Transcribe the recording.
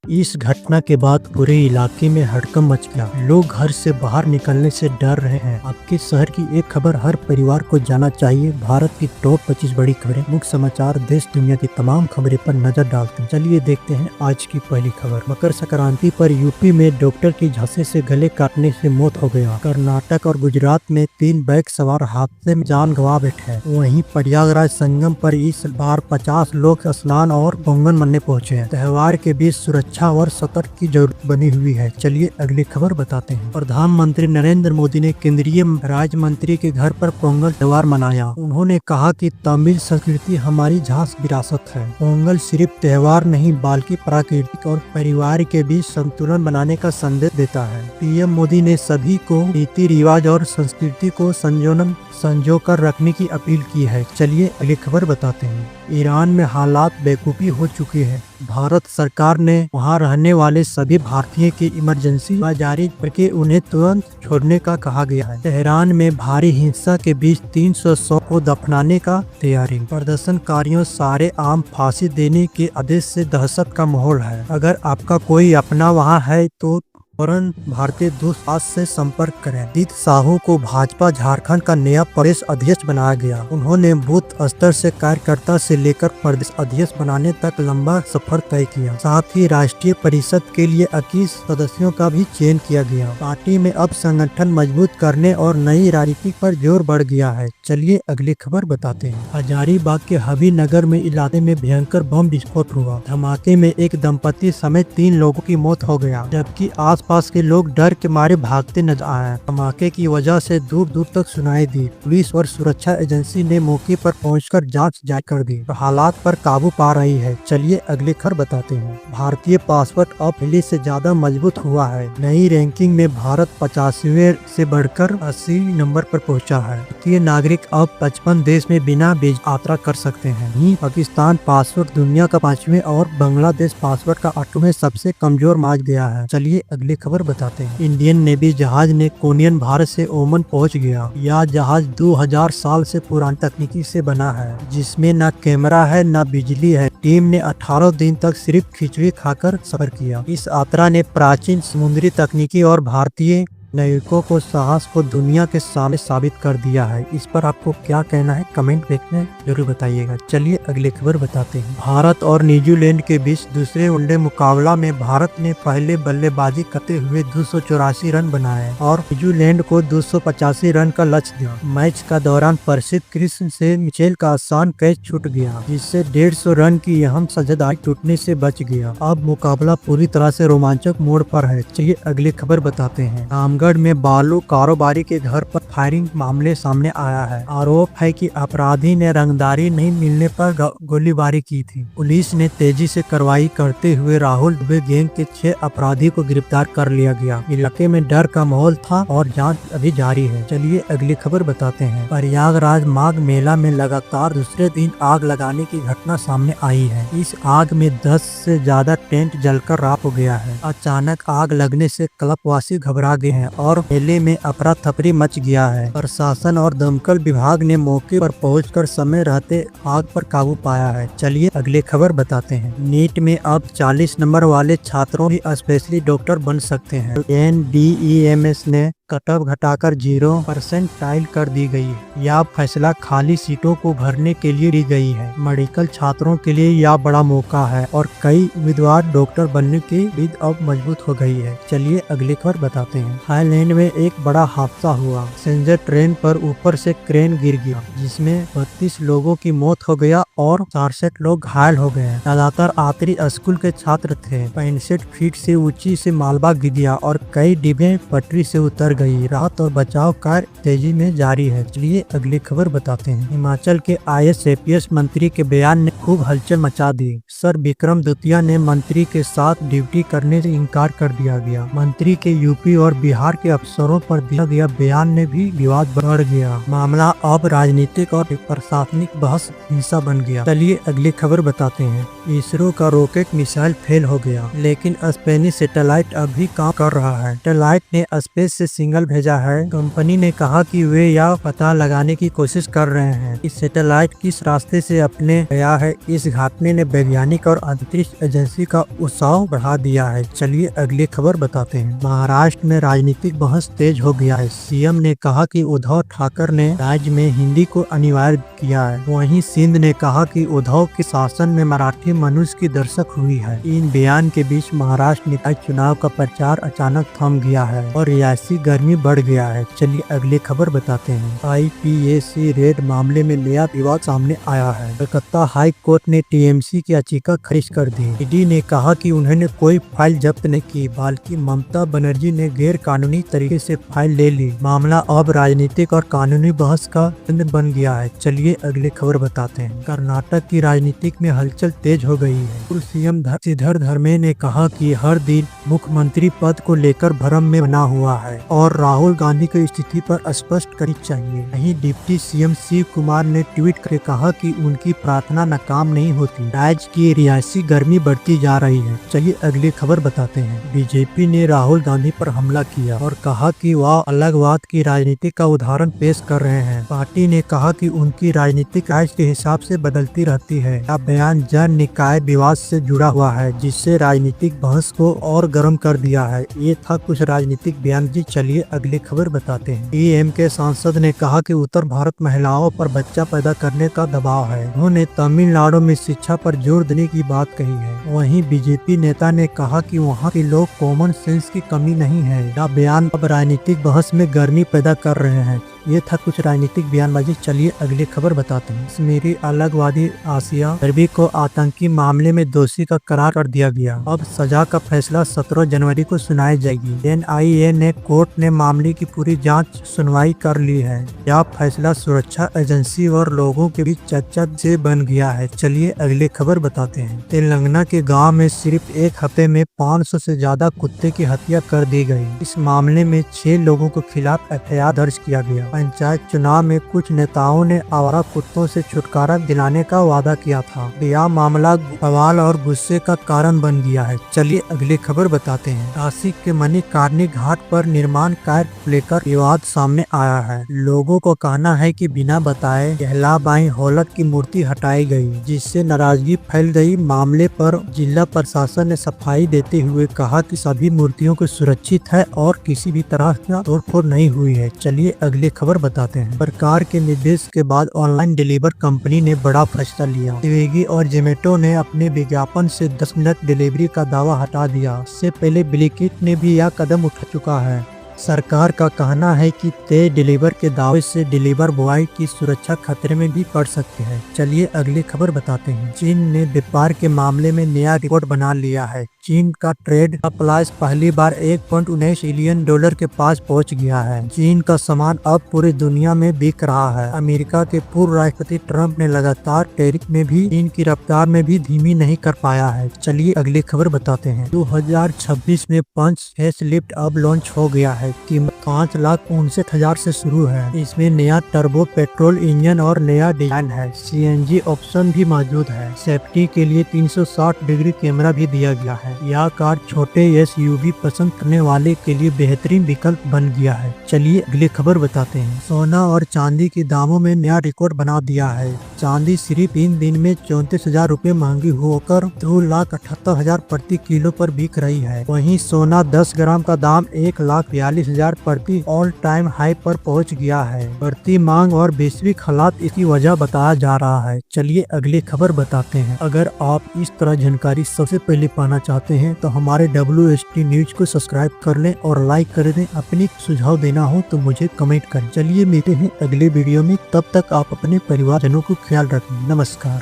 इस घटना के बाद पूरे इलाके में हड़कंप मच गया। लोग घर से बाहर निकलने से डर रहे हैं। आपके शहर की एक खबर हर परिवार को जाना चाहिए। भारत की टॉप 25 बड़ी खबरें, मुख्य समाचार, देश दुनिया की तमाम खबरें पर नजर डालते हैं। चलिए देखते हैं आज की पहली खबर। मकर संक्रांति पर यूपी में डॉक्टर की झांसे से गले काटने से मौत हो गया। कर्नाटक और गुजरात में 3 बाइक सवार हादसे में जान गंवा बैठे। वहीं प्रयागराज संगम पर इस बार 50 लोग स्नान और पोंगल मनाने पहुँचे हैं। त्योहार के बीच सुरक्षा और सतर्क की जरूरत बनी हुई है। चलिए अगली खबर बताते हैं। प्रधानमंत्री नरेंद्र मोदी ने केंद्रीय राज्य मंत्री के घर पर पोंगल त्योहार मनाया। उन्होंने कहा कि तमिल संस्कृति हमारी झांस विरासत है। पोंगल सिर्फ त्योहार नहीं बल्कि प्राकृतिक और परिवार के बीच संतुलन बनाने का संदेश देता है। पीएम मोदी ने सभी को रीति रिवाज और संस्कृति को संजो कर रखने की अपील की है। चलिए अगली खबर बताते हैं। ईरान में हालात बेवकूफी हो चुके हैं। भारत सरकार ने वहां रहने वाले सभी भारतीयों की इमरजेंसी जारी करके उन्हें तुरंत छोड़ने का कहा गया है। तेहरान में भारी हिंसा के बीच 300 को दफनाने का तैयारी। प्रदर्शनकारियों सारे आम फांसी देने के आदेश से दहशत का माहौल है। अगर आपका कोई अपना वहां है तो फौरन भारतीय दूतावास से संपर्क करें। अजीत साहू को भाजपा झारखंड का नया प्रदेश अध्यक्ष बनाया गया। उन्होंने बूथ स्तर से कार्यकर्ता से लेकर प्रदेश अध्यक्ष बनाने तक लंबा सफर तय किया। साथ ही राष्ट्रीय परिषद के लिए 21 सदस्यों का भी चयन किया गया। पार्टी में अब संगठन मजबूत करने और नई राजनीति पर जोर बढ़ गया है। चलिए अगली खबर बताते हैं। हजारीबाग के हबीबनगर में इलाके में भयंकर बम विस्फोट हुआ। धमाके में एक दंपति समेत 3 लोगों की मौत हो गया, जबकि आसपास के लोग डर के मारे भागते नजर आए। धमाके की वजह से दूर दूर तक सुनाई दी। पुलिस और सुरक्षा एजेंसी ने मौके पर पहुंचकर जांच जारी कर दी और हालात पर काबू पा रही है। चलिए अगली खबर बताते हैं। भारतीय पासपोर्ट अब पहले से ज्यादा मजबूत हुआ है। नई रैंकिंग में भारत 85वें से बढ़कर 80 नंबर पर पहुंचा है। भारतीय नागरिक अब 55 देश में बिना वीजा यात्रा कर सकते हैं। वहीं पाकिस्तान पासपोर्ट दुनिया का 5वें और बांग्लादेश पासपोर्ट का 8वें सबसे कमजोर माना गया है। चलिए अगली खबर बताते हैं। इंडियन नेवी जहाज ने कोनियन भारत से ओमान पहुंच गया। यह जहाज 2000 साल से पुरानी तकनीकी से बना है, जिसमें न कैमरा है न बिजली है। टीम ने 18 दिन तक सिर्फ खिचड़ी खाकर सफर किया। इस यात्रा ने प्राचीन समुद्री तकनीकी और भारतीय नाविकों को साहस को दुनिया के सामने साबित कर दिया है। इस पर आपको क्या कहना है कमेंट में जरूर बताइएगा। चलिए अगली खबर बताते हैं। भारत और न्यूजीलैंड के बीच दूसरे वनडे मुकाबला में भारत ने पहले बल्लेबाजी करते हुए 284 रन बनाए और न्यूजीलैंड को 285 रन का लक्ष्य दिया। मैच का दौरान प्रसिद्ध कृष्ण से मिचेल का आसान कैच छूट गया, जिससे 150 रन की अहम साझेदारी टूटने से बच गया। अब मुकाबला पूरी तरह से रोमांचक मोड़ पर है। चलिए अगली खबर बताते हैं। रामगढ़ में बालू कारोबारी के घर पर फायरिंग मामले सामने आया है। आरोप है कि अपराधी ने रंगदारी नहीं मिलने पर गोलीबारी की थी। पुलिस ने तेजी से कार्रवाई करते हुए राहुल दुबे गैंग के 6 अपराधी को गिरफ्तार कर लिया गया। इलाके में डर का माहौल था और जांच अभी जारी है। चलिए अगली खबर बताते हैं। प्रयागराज माघ मेला में लगातार दूसरे दिन आग लगाने की घटना सामने आई है। इस आग में 10 से ज्यादा टेंट जलकर राख हो गया है। अचानक आग लगने से क्लबवासी घबरा गए हैं और मेले में अफरा तफरी मच गया है। प्रशासन और दमकल विभाग ने मौके पर पहुंचकर समय रहते आग पर काबू पाया है। चलिए अगली खबर बताते हैं। नीट में अब 40 नंबर वाले छात्रों भी स्पेशली डॉक्टर बन सकते हैं। NDEMS ने कटऑफ घटाकर 0% टाइल कर दी गई है। यह फैसला खाली सीटों को भरने के लिए ली गई है। मेडिकल छात्रों के लिए यह बड़ा मौका है और कई उम्मीदवार डॉक्टर बनने की उम्मीद अब मजबूत हो गई है। चलिए अगली खबर बताते हैं। थाईलैंड में एक बड़ा हादसा हुआ। पैसेंजर ट्रेन पर ऊपर से क्रेन गिर गया, जिसमें 32 लोगों की मौत हो गया और 66 लोग घायल हो गए। ज्यादातर आखिरी स्कूल के छात्र थे। 65 फीट से ऊंची से मालवा गिर गया और कई डिब्बे पटरी से उतर गई। राहत और बचाव कार्य तेजी में जारी है। चलिए अगली खबर बताते हैं। हिमाचल के IAS मंत्री के बयान ने खूब हलचल मचा दी। सर विक्रम दुतिया ने मंत्री के साथ ड्यूटी करने से इनकार कर दिया गया। मंत्री के यूपी और बिहार के अफसरों पर दिया गया बयान ने भी विवाद बढ़ गया। मामला अब राजनीतिक और प्रशासनिक बहस हिंसा बन गया। चलिए अगली खबर बताते हैं। इसरो का रॉकेट मिसाइल फेल हो गया, लेकिन स्पेनिश सैटेलाइट अभी काम कर रहा है। सैटेलाइट ने स्पेस से सिग्नल भेजा है। कंपनी ने कहा कि वे यह पता लगाने की कोशिश कर रहे हैं कि सैटेलाइट किस रास्ते से अपने गया है। इस घटना ने वैज्ञानिक और अंतरिक्ष एजेंसी का उत्साह बढ़ा दिया है। चलिए अगली खबर बताते हैं। महाराष्ट्र में राजनीतिक बहस तेज हो गया है। सीएम ने कहा कि उद्धव ठाकरे ने राज्य में हिंदी को अनिवार्य किया है। वहीं सिंध ने कहा कि उद्धव के शासन में मराठी मनुष्य की दर्शक हुई है। इन बयान के बीच महाराष्ट्र निकाय चुनाव का प्रचार अचानक थम गया है और रियासी गर्मी बढ़ गया है। चलिए अगली खबर बताते हैं। IPAC रेड मामले में नया विवाद सामने आया है। कलकत्ता हाई कोर्ट ने TMC की याचिका खारिज कर दी। ईडी ने कहा कि उन्होंने कोई फाइल जब्त नहीं की, बल्कि ममता बनर्जी ने गैर कानूनी तरीके से फाइल ले ली। मामला अब राजनीतिक और कानूनी बहस का केंद्र बन गया है। चलिए अगली खबर बताते हैं। कर्नाटक की राजनीतिक में हलचल तेज हो गई है। पूर्व CM श्रीधर धर्मे ने कहा कि हर दिन मुख्यमंत्री पद को लेकर भ्रम में बना हुआ है और राहुल गांधी की स्थिति पर स्पष्ट करनी चाहिए। वहीं डिप्टी CM शिव कुमार ने ट्वीट करके कहा कि उनकी प्रार्थना नाकाम नहीं होती। राज्य की रियासी गर्मी बढ़ती जा रही है। चलिए अगली खबर बताते हैं। बीजेपी ने राहुल गांधी पर हमला किया और कहा कि वह अलगवाद की राजनीति का उदाहरण पेश कर रहे हैं। पार्टी ने कहा कि उनकी राजनीतिक राज के हिसाब से बदलती रहती है। यह बयान जन निकाय विवाद से जुड़ा हुआ है, जिससे राजनीतिक बहस को और गर्म कर दिया है। ये था कुछ राजनीतिक बयान जी। चलिए अगली खबर बताते हैं। DMK के सांसद ने कहा कि उत्तर भारत महिलाओं पर बच्चा पैदा करने का दबाव है। उन्होंने तमिलनाडु में शिक्षा पर जोर देने की बात कही है। वहीं बीजेपी नेता ने कहा कि वहां के लोग कॉमन सेंस की कमी नहीं है। यह बयान अब राजनीतिक बहस में गर्मी पैदा कर रहे हैं। ये था कुछ राजनीतिक बयानबाजी। चलिए अगली खबर बताते हैं। कश्मीरी अलगवादी आसिया अरबी को आतंकी मामले में दोषी का करार कर दिया गया। अब सजा का फैसला 17 जनवरी को सुनाई जाएगी। NIA ने कोर्ट ने मामले की पूरी जांच सुनवाई कर ली है। यह फैसला सुरक्षा एजेंसी और लोगों के बीच चर्चा से बन गया है। चलिए अगली खबर बताते हैं। तेलंगाना के गाँव में सिर्फ एक हफ्ते में 500 से ज्यादा कुत्ते की हत्या कर दी गयी। इस मामले में 6 लोगों के खिलाफ FIR दर्ज किया गया। पंचायत चुनाव में कुछ नेताओं ने आवारा कुत्तों से छुटकारा दिलाने का वादा किया था। यह मामला सवाल और गुस्से का कारण बन गया है। चलिए अगली खबर बताते हैं। नासिक के मणिकर्णिका घाट पर निर्माण कार्य को लेकर विवाद सामने आया है। लोगों को कहना है कि बिना बताए अहिल्याबाई होलकर की मूर्ति हटाई गई, जिससे नाराजगी फैल गई। मामले पर जिला प्रशासन ने सफाई देते हुए कहा कि सभी मूर्तियों को सुरक्षित है और किसी भी तरह का तोड़फोड़ नहीं हुई है। चलिए अगली खबर बताते हैं। सरकार के निर्देश के बाद ऑनलाइन डिलीवर कंपनी ने बड़ा फैसला लिया। स्विगी और जोमेटो ने अपने विज्ञापन से 10 मिनट डिलीवरी का दावा हटा दिया। इससे पहले ब्लिंकिट ने भी यह कदम उठा चुका है। सरकार का कहना है कि तेज डिलीवर के दावे से डिलीवर बॉय की सुरक्षा खतरे में भी पड़ सकती है। चलिए अगली खबर बताते हैं। चीन ने व्यापार के मामले में नया रिकॉर्ड बना लिया है। चीन का ट्रेड सप्लाईज पहली बार $1.19 बिलियन के पास पहुंच गया है। चीन का सामान अब पूरी दुनिया में बिक रहा है। अमेरिका के पूर्व राष्ट्रपति ट्रंप ने लगातार टैरिफ में भी चीन की रफ्तार में भी धीमी नहीं कर पाया है। चलिए अगली खबर बताते हैं। 2026 में पंच फेसलिफ्ट अब लॉन्च हो गया है। कीमत 5,59,000 से शुरू है। इसमें नया टर्बो पेट्रोल इंजन और नया डिजाइन है। CNG ऑप्शन भी मौजूद है। सेफ्टी के लिए 360 डिग्री कैमरा भी दिया गया है। यह कार छोटे SUV पसंद करने वाले के लिए बेहतरीन विकल्प बन गया है। चलिए अगली खबर बताते हैं। सोना और चांदी के दामों में नया रिकॉर्ड बना दिया है। चांदी सिर्फ 3 दिन में 34,000 रूपए महंगी होकर 2,78,000 प्रति किलो पर बिक रही है। वहीं सोना 10 ग्राम का दाम 1,42,000 प्रति ऑल टाइम हाई पर पहुंच गया है। बढ़ती मांग और वैश्विक हालात इसकी वजह बताया जा रहा है। चलिए अगली खबर बताते हैं। अगर आप इस तरह जानकारी सबसे पहले पाना चाहते हैं तो हमारे WST न्यूज को सब्सक्राइब कर लें और लाइक कर दें। अपनी सुझाव देना हो तो मुझे कमेंट करें। चलिए मिलते हैं अगले वीडियो में। तब तक आप अपने परिवारजनों को ख्याल रखें। नमस्कार।